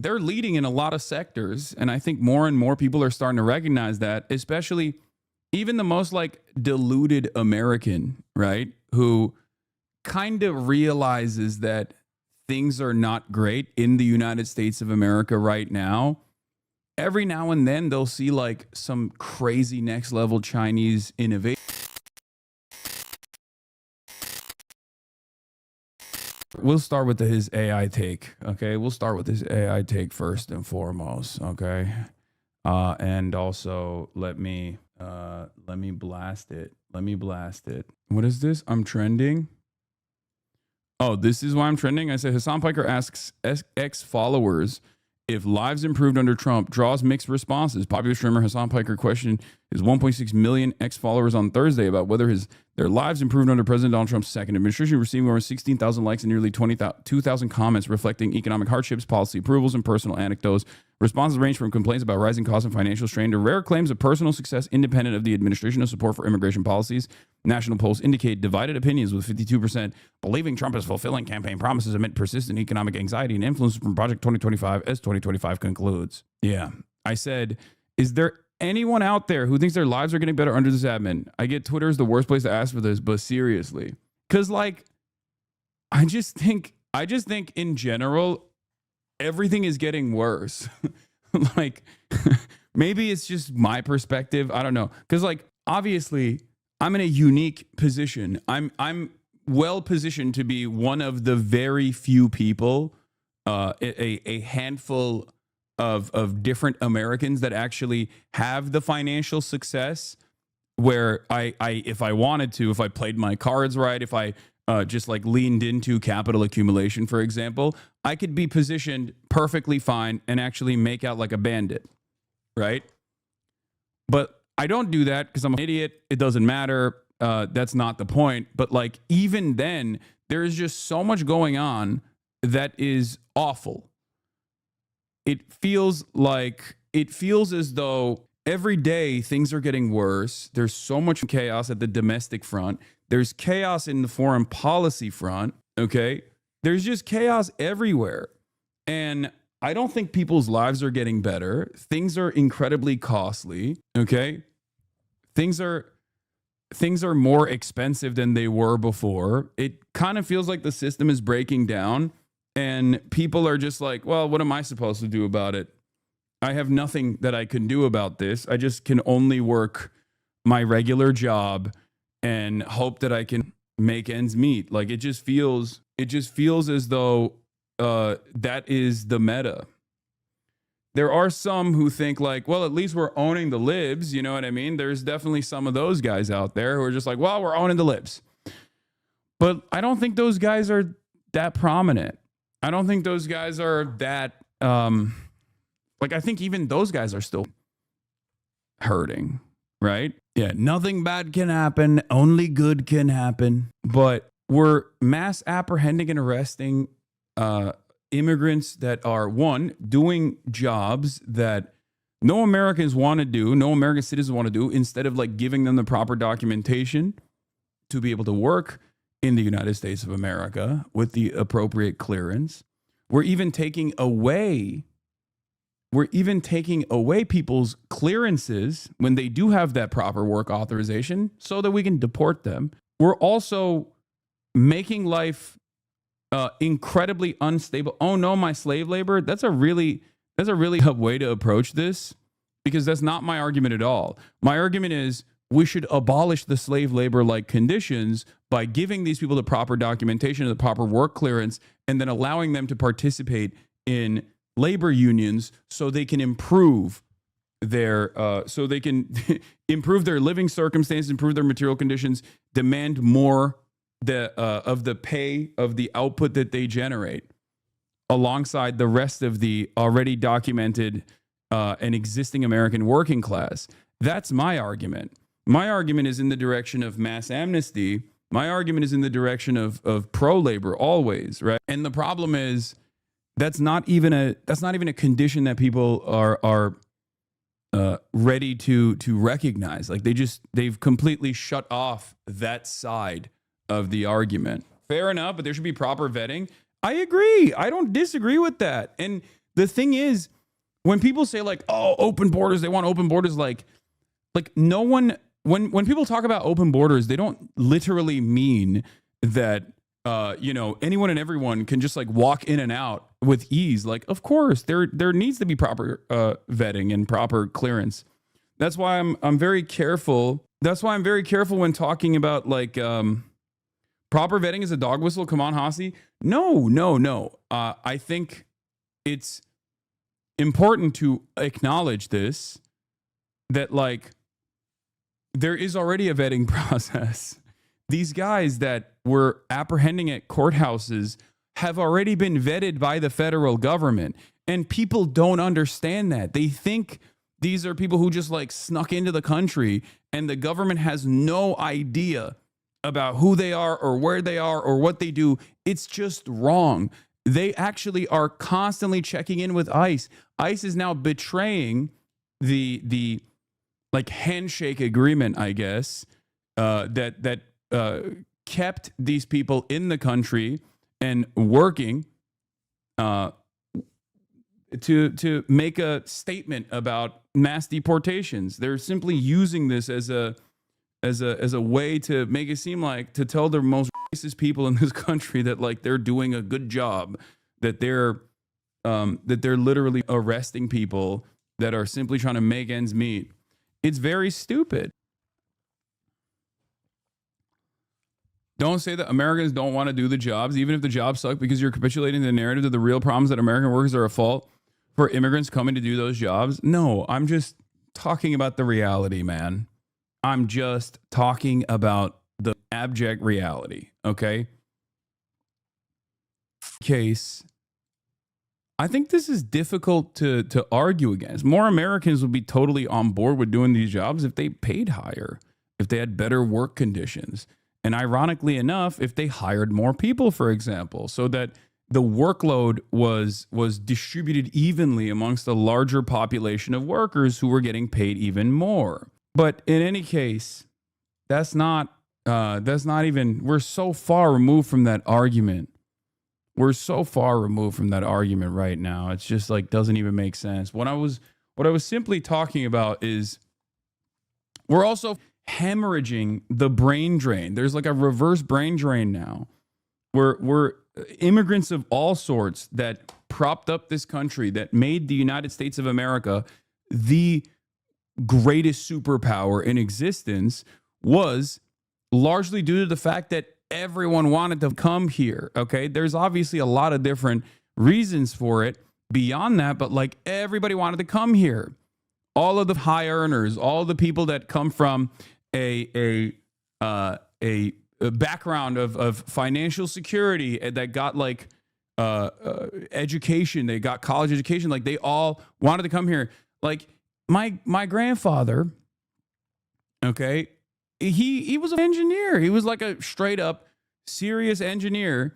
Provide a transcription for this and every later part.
they're leading in a lot of sectors. And I think more and more people are starting to recognize that, especially even the most like deluded American, right? Who kind of realizes that things are not great in the United States of America right now. Every now and then they'll see like some crazy next level Chinese innovation. We'll start with his AI take. Okay. We'll start with his AI take first and foremost. Okay. And also let me blast it. Let me blast it. What is this? I'm trending. Oh, this is why I'm trending. I said Hassan Piker asks X followers if lives improved under Trump, draws mixed responses. Popular streamer Hassan Piker questioned his 1.6 million X followers on Thursday about whether their lives improved under President Donald Trump's second administration, receiving over 16,000 likes and nearly 2,000 comments reflecting economic hardships, policy approvals, and personal anecdotes. Responses range from complaints about rising costs and financial strain to rare claims of personal success independent of the administration of support for immigration policies. National polls indicate divided opinions, with 52% believing Trump is fulfilling campaign promises amid persistent economic anxiety and influence from Project 2025 as 2025 concludes. Yeah, I said, is there anyone out there who thinks their lives are getting better under this admin? I get Twitter is the worst place to ask for this, but seriously, because like, I just think in general, everything is getting worse. Like, maybe it's just my perspective. I don't know. Because like, obviously I'm in a unique position. I'm well positioned to be one of the very few people, a handful of different Americans that actually have the financial success where I if I wanted to, if I played my cards right, if I just like leaned into capital accumulation, for example, I could be positioned perfectly fine and actually make out like a bandit, right? But I don't do that because I'm an idiot. It doesn't matter. That's not the point. But like, even then, there is just so much going on that is awful. It feels as though every day things are getting worse. There's so much chaos at the domestic front. There's chaos in the foreign policy front, okay? There's just chaos everywhere. And I don't think people's lives are getting better. Things are incredibly costly, okay? Things are more expensive than they were before. It kind of feels like the system is breaking down and people are just like, well, what am I supposed to do about it? I have nothing that I can do about this. I just can only work my regular job and hope that I can make ends meet. Like, it just feels as though that is the meta. There are some who think like, well, at least we're owning the libs. You know what I mean? There's definitely some of those guys out there who are just like, well, we're owning the libs. But I don't think those guys are that prominent. I don't think those guys are that, like, I think even those guys are still hurting, right? Yeah, nothing bad can happen. Only good can happen. But we're mass apprehending and arresting immigrants that are, one, doing jobs that no Americans want to do, no American citizens want to do, instead of like giving them the proper documentation to be able to work in the United States of America with the appropriate clearance. We're even taking away people's clearances when they do have that proper work authorization so that we can deport them. We're also making life incredibly unstable. Oh no, my slave labor. That's a really tough way to approach this, because that's not my argument at all. My argument is we should abolish the slave labor like conditions by giving these people the proper documentation and the proper work clearance, and then allowing them to participate in labor unions so they can improve their improve their living circumstances, improve their material conditions, demand more of the pay of the output that they generate, alongside the rest of the already documented and existing American working class. That's my argument. My argument is in the direction of mass amnesty. My argument is in the direction of pro-labor always, right? And the problem is that's not even a condition that people are ready to recognize. Like, they've completely shut off that side of the argument. Fair enough, but there should be proper vetting. I agree. I don't disagree with that. And the thing is, when people say like, oh, open borders, they want open borders, like no one, when people talk about open borders, they don't literally mean that anyone and everyone can just like walk in and out with ease. Like, of course, there needs to be proper vetting and proper clearance. That's why I'm very careful. That's why I'm very careful when talking about like proper vetting is a dog whistle. Come on, Hasi. No. I think it's important to acknowledge this, that like there is already a vetting process. These guys that were apprehending at courthouses have already been vetted by the federal government, and people don't understand that. They think these are people who just like snuck into the country, and the government has no idea about who they are or where they are or what they do. It's just wrong. They actually are constantly checking in with ICE. ICE is now betraying the like handshake agreement, I guess, that kept these people in the country and working to make a statement about mass deportations. They're simply using this as a way to make it seem like, to tell the most racist people in this country that like they're doing a good job, that they're literally arresting people that are simply trying to make ends meet. It's very stupid. Don't say that Americans don't want to do the jobs, even if the jobs suck, because you're capitulating the narrative that the real problems that American workers are at fault for immigrants coming to do those jobs. No, I'm just talking about the reality, man. I'm just talking about the abject reality, okay? Case, I think this is difficult to argue against. More Americans would be totally on board with doing these jobs if they paid higher, if they had better work conditions. And ironically enough, if they hired more people, for example, so that the workload was distributed evenly amongst a larger population of workers who were getting paid even more. But in any case, that's not even, we're so far removed from that argument. We're so far removed from that argument right now. It's just like, doesn't even make sense. What I was simply talking about is we're also hemorrhaging the brain drain. There's like a reverse brain drain now. We're immigrants of all sorts that propped up this country, that made the United States of America the greatest superpower in existence, was largely due to the fact that everyone wanted to come here. Okay. There's obviously a lot of different reasons for it beyond that, but like everybody wanted to come here. All of the high earners, all the people that come from a background of financial security, that got like education, they got college education, like they all wanted to come here. Like my grandfather, okay, he was an engineer. He was like a straight up serious engineer,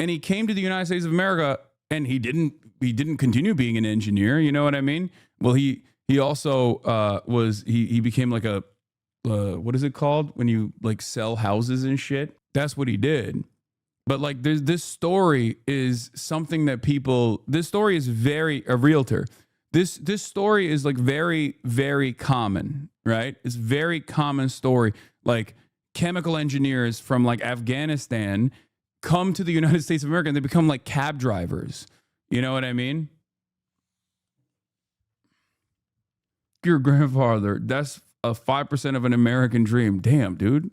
and he came to the United States of America, and he didn't continue being an engineer. You know what I mean? Well, he also he became like a what is it called when you like sell houses and shit? That's what he did. But like this story is something that this story is a realtor. This story is like very, very common, right? It's a very common story. Like chemical engineers from like Afghanistan come to the United States of America and they become like cab drivers. You know what I mean? Your grandfather, that's a 5% of an American dream. Damn, dude.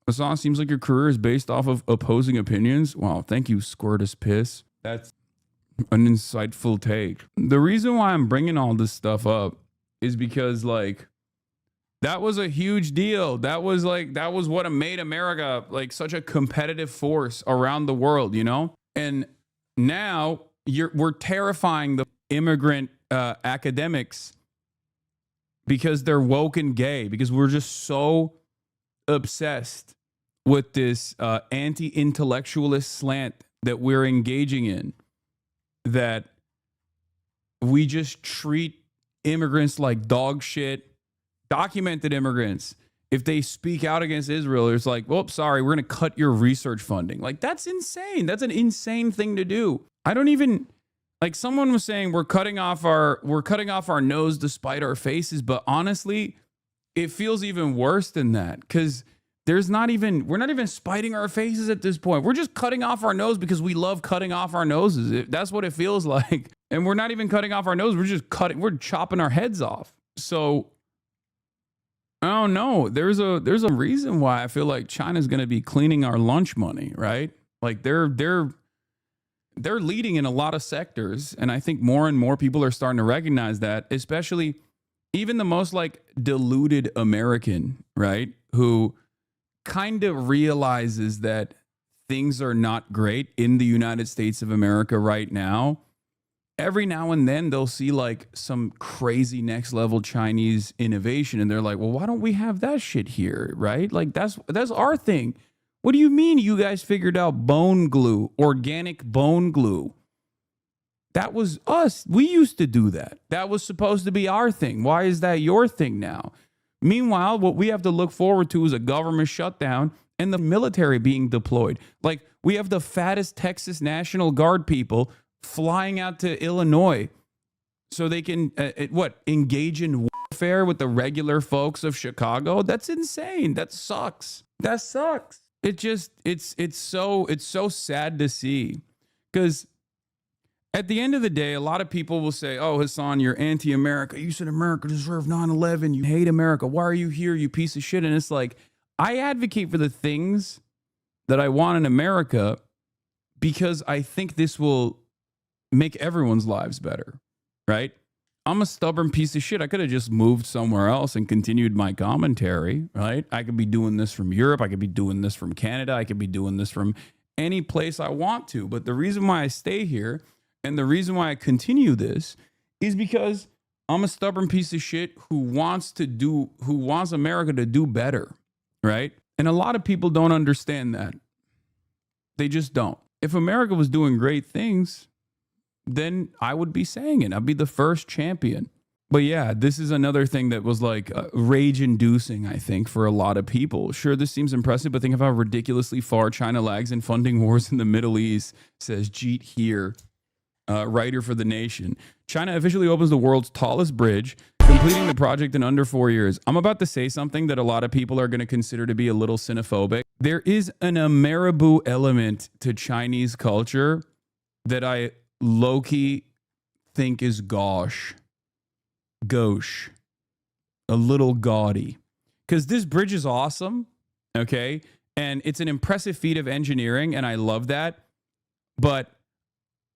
Hassan, seems like your career is based off of opposing opinions. Wow, thank you, Squirtus Piss. That's an insightful take. The reason why I'm bringing all this stuff up is because like that was a huge deal. That was what made America like such a competitive force around the world, you know? And now we're terrifying the immigrant academics because they're woke and gay, because we're just so obsessed with this anti-intellectualist slant that we're engaging in, that we just treat immigrants like dog shit. Documented immigrants, if they speak out against Israel, it's like, well, sorry, we're going to cut your research funding. Like, that's insane. That's an insane thing to do. I don't even Like someone was saying, we're cutting off our nose to spite our faces, but honestly, it feels even worse than that because we're not even spiting our faces at this point. We're just cutting off our nose because we love cutting off our noses. That's what it feels like. And we're not even cutting off our nose. We're chopping our heads off. So I don't know. There's a reason why I feel like China's going to be cleaning our lunch money, right? Like they're leading in a lot of sectors, and I think more and more people are starting to recognize that, especially even the most like deluded American, right? Who kind of realizes that things are not great in the United States of America right now. Every now and then they'll see like some crazy next level Chinese innovation and they're like, well, why don't we have that shit here? Right? Like that's our thing. What do you mean you guys figured out bone glue, organic bone glue? That was us. We used to do that. That was supposed to be our thing. Why is that your thing now? Meanwhile, what we have to look forward to is a government shutdown and the military being deployed. Like we have the fattest Texas National Guard people flying out to Illinois so they can engage in warfare with the regular folks of Chicago. That's insane. That sucks. That sucks. It's so sad to see, because at the end of the day, a lot of people will say, oh, Hasan, you're anti-America. You said America deserved 9/11. You hate America. Why are you here, you piece of shit? And it's like, I advocate for the things that I want in America because I think this will make everyone's lives better, right? I'm a stubborn piece of shit. I could have just moved somewhere else and continued my commentary, right? I could be doing this from Europe. I could be doing this from Canada. I could be doing this from any place I want to. But the reason why I stay here and the reason why I continue this is because I'm a stubborn piece of shit who wants America to do better, right? And a lot of people don't understand that. They just don't. If America was doing great things, then I would be saying it. I'd be the first champion. But yeah, this is another thing that was like rage inducing, I think, for a lot of people. Sure, this seems impressive, but think of how ridiculously far China lags in funding wars in the Middle East, says Jeet here, writer for The Nation. China officially opens the world's tallest bridge, completing the project in under 4 years. I'm about to say something that a lot of people are going to consider to be a little xenophobic. There is an Ameribu element to Chinese culture that I low-key think is gauche, a little gaudy. Because this bridge is awesome, okay? And it's an impressive feat of engineering, and I love that. But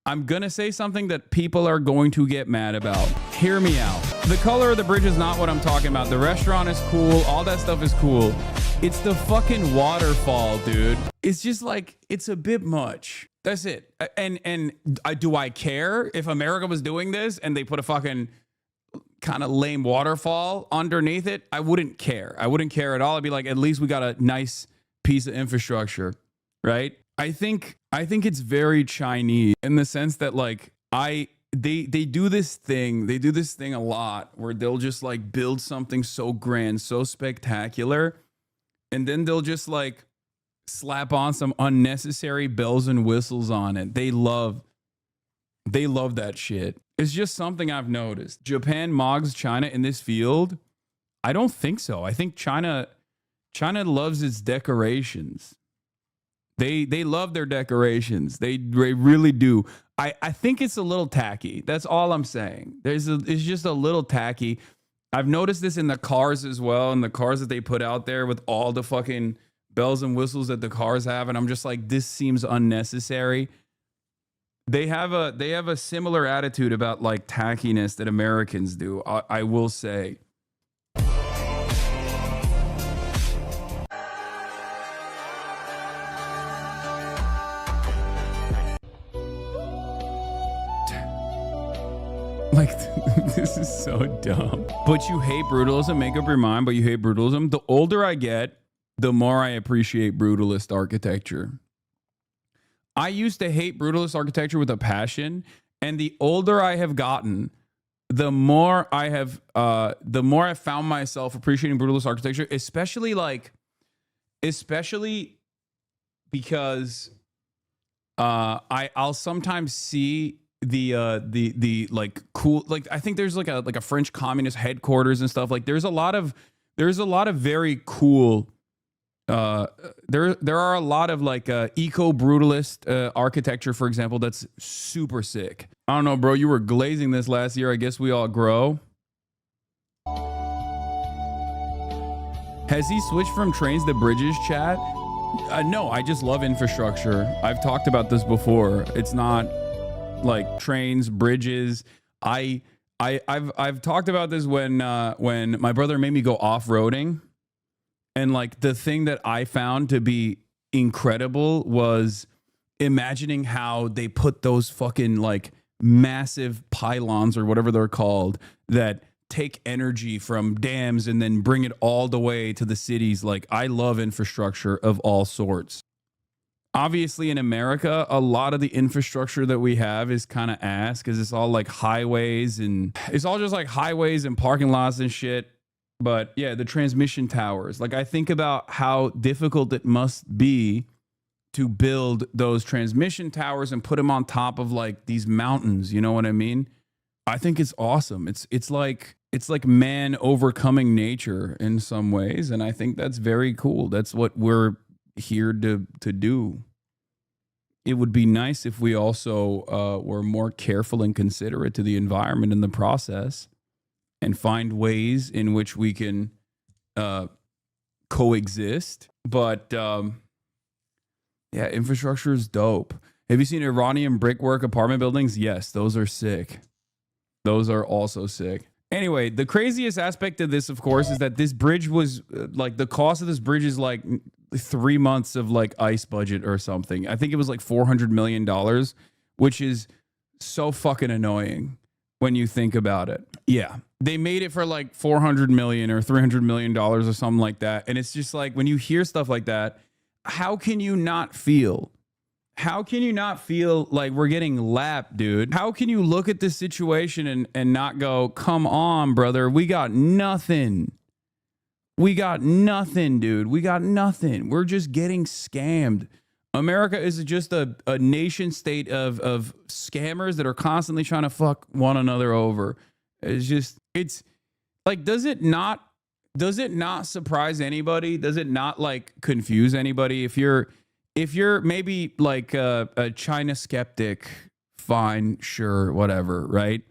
I'm going to say something that people are going to get mad about. Hear me out. The color of the bridge is not what I'm talking about. The restaurant is cool. All that stuff is cool. It's the fucking waterfall, dude. It's just like, it's a bit much. That's it. And do I care if America was doing this and they put a fucking kind of lame waterfall underneath it? I wouldn't care. I wouldn't care at all. I'd be like, at least we got a nice piece of infrastructure, right? I think it's very Chinese in the sense that like they do this thing a lot where they'll just like build something so grand, so spectacular, and then they'll just like slap on some unnecessary bells and whistles on it. They love that shit. It's just something I've noticed. Japan mogs China in this field? I don't think so. I think China loves its decorations. They love their decorations. They really do. I think it's a little tacky. That's all I'm saying. It's just a little tacky. I've noticed this in the cars as well, in the cars that they put out there with all the fucking bells and whistles that the cars have, and I'm just like, this seems unnecessary. They have a similar attitude about like tackiness that Americans do. I will say. Like, this is so dumb. But you hate brutalism. Make up your mind, but you hate brutalism. The older I get, the more I appreciate brutalist architecture. I used to hate brutalist architecture with a passion, and the older I have gotten, the more I found myself appreciating brutalist architecture, especially because I'll sometimes see the like cool, like I think there's like a French communist headquarters and stuff. Like there's a lot of very cool there are a lot of like eco brutalist architecture, for example, that's super sick. I don't know, bro, you were glazing this last year. I guess we all grow. Has he switched from trains to bridges, chat? No, I just love infrastructure. I've talked about this before. It's not like trains, bridges. I've talked about this when my brother made me go off-roading, and like the thing that I found to be incredible was imagining how they put those fucking like massive pylons or whatever they're called that take energy from dams and then bring it all the way to the cities. Like, I love infrastructure of all sorts. Obviously, in America, a lot of the infrastructure that we have is kind of ass because it's all like highways and it's all just like highways and parking lots and shit. But yeah, the transmission towers. Like, I think about how difficult it must be to build those transmission towers and put them on top of like these mountains. You know what I mean? I think it's awesome. It's like man overcoming nature in some ways, and I think that's very cool. That's what we're here to do. It would be nice if we also were more careful and considerate to the environment in the process, and find ways in which we can coexist. But yeah, infrastructure is dope. Have you seen Iranian brickwork apartment buildings? Yes, those are sick. Those are also sick. Anyway, the craziest aspect of this, of course, is that this bridge was like, the cost of this bridge is like 3 months of like ICE budget or something. I think it was like $400 million, which is so fucking annoying when you think about it. Yeah, they made it for like 400 million or $300 million or something like that. And it's just like, when you hear stuff like that, how can you not feel? How can you not feel like we're getting lapped, dude? How can you look at this situation and not go, come on, brother, we got nothing. We got nothing, dude. We got nothing. We're just getting scammed. America is just a nation state of scammers that are constantly trying to fuck one another over. It's like, does it not surprise anybody? Does it not like confuse anybody? If you're maybe like a China skeptic, fine, sure, whatever, right?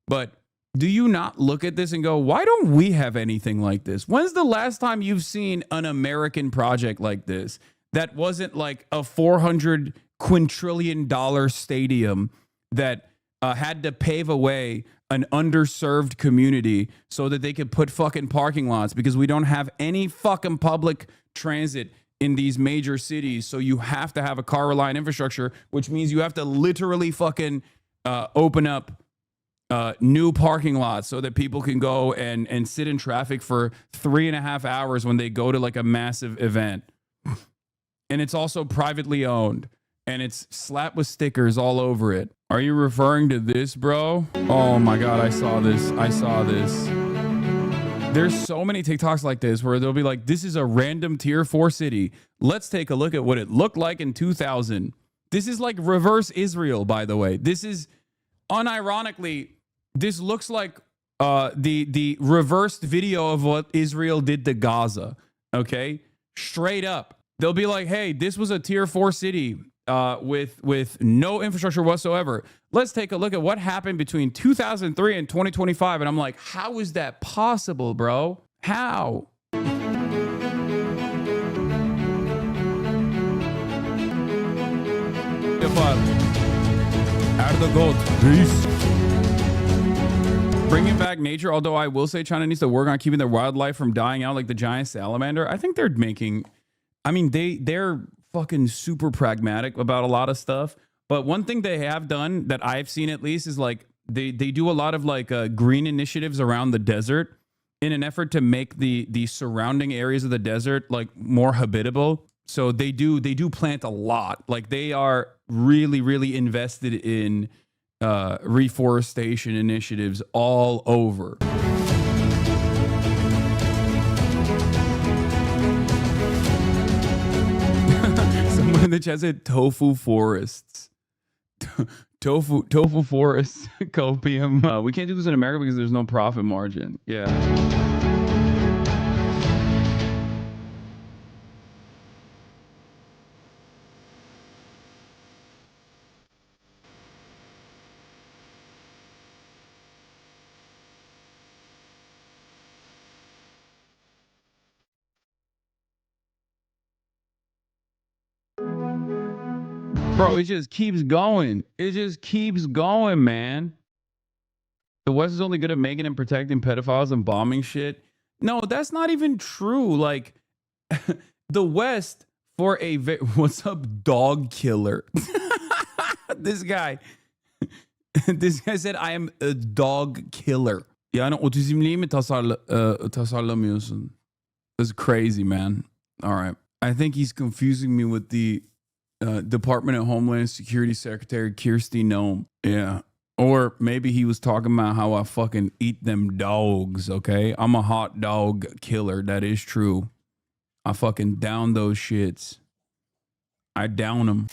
But do you not look at this and go, why don't we have anything like this? When's the last time you've seen an American project like this that wasn't like a $400 quintillion stadium that had to pave away an underserved community so that they could put fucking parking lots because we don't have any fucking public transit in these major cities? So you have to have a car reliant infrastructure, which means you have to literally fucking open up new parking lots so that people can go and sit in traffic for 3.5 hours when they go to like a massive event. And it's also privately owned and it's slapped with stickers all over it. Are you referring to this, bro? Oh my God, I saw this. There's so many TikToks like this where they'll be like, this is a random tier 4 city. Let's take a look at what it looked like in 2000. This is like reverse Israel, by the way. This is unironically, this looks like the reversed video of what Israel did to Gaza. Okay, straight up. They'll be like, hey, this was a tier 4 city with no infrastructure whatsoever. Let's take a look at what happened between 2003 and 2025. And I'm like, how is that possible, bro? How? Out of the gold. Peace. Bringing back nature, although I will say China needs to work on keeping their wildlife from dying out like the giant salamander. I think they're making, I mean, they're fucking super pragmatic about a lot of stuff. But one thing they have done that I've seen at least is like they do a lot of like green initiatives around the desert in an effort to make the surrounding areas of the desert like more habitable. So they do plant a lot. Like they are really invested in reforestation initiatives all over. Someone in the chat said tofu forests. Tofu forest, copium. We can't do this in America because there's no profit margin. Yeah. Bro, it just keeps going. It just keeps going, man. The West is only good at making and protecting pedophiles and bombing shit. No, that's not even true. Like, the West for a what's up, dog killer? This guy, this guy said, I am a dog killer. Yani otizmliyi mi tasarlamıyorsun? That's crazy, man. All right. I think he's confusing me with the Department of Homeland Security Secretary Kirsty Noem. Yeah. Or maybe he was talking about how I fucking eat them dogs, okay? I'm a hot dog killer. That is true. I fucking down those shits. I down them.